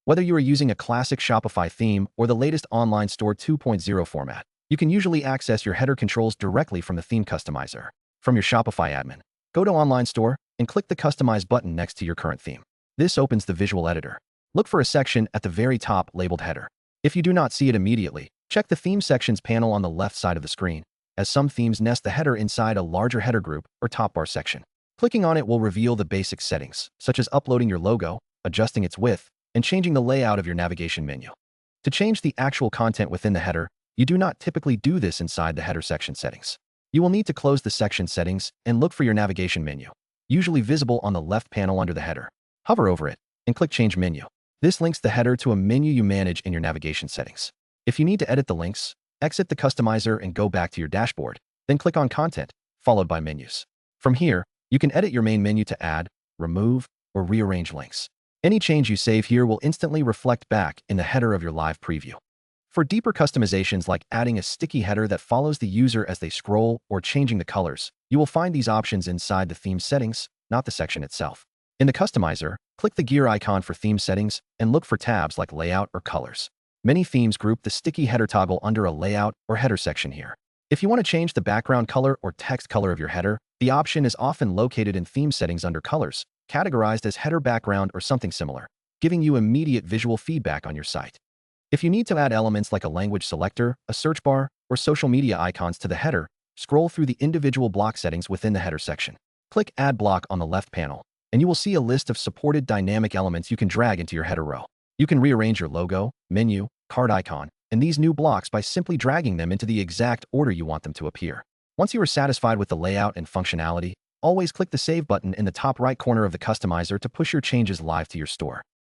Whether you are using a classic Shopify theme or the latest online store 2.0 format, you can usually access your header controls directly from the theme customizer. From your Shopify admin, go to Online Store and click the Customize button next to your current theme. This opens the visual editor. Look for a section at the very top labeled Header. If you do not see it immediately, check the Theme Sections panel on the left side of the screen, as some themes nest the header inside a larger header group or top bar section. Clicking on it will reveal the basic settings, such as uploading your logo, adjusting its width, and changing the layout of your navigation menu. To change the actual content within the header, you do not typically do this inside the header section settings. You will need to close the section settings and look for your navigation menu, usually visible on the left panel under the header. Hover over it and click Change Menu. This links the header to a menu you manage in your navigation settings. If you need to edit the links, exit the customizer and go back to your dashboard, then click on Content, followed by Menus. From here, you can edit your main menu to add, remove, or rearrange links. Any change you save here will instantly reflect back in the header of your live preview. For deeper customizations like adding a sticky header that follows the user as they scroll or changing the colors, you will find these options inside the theme settings, not the section itself. In the customizer, click the gear icon for theme settings and look for tabs like Layout or Colors. Many themes group the sticky header toggle under a Layout or Header section here. If you want to change the background color or text color of your header, the option is often located in Theme Settings under Colors, categorized as Header Background or something similar, giving you immediate visual feedback on your site. If you need to add elements like a language selector, a search bar, or social media icons to the header, scroll through the individual block settings within the header section. Click Add Block on the left panel, and you will see a list of supported dynamic elements you can drag into your header row. You can rearrange your logo, menu, card icon, and these new blocks by simply dragging them into the exact order you want them to appear. Once you are satisfied with the layout and functionality, always click the Save button in the top right corner of the customizer to push your changes live to your store.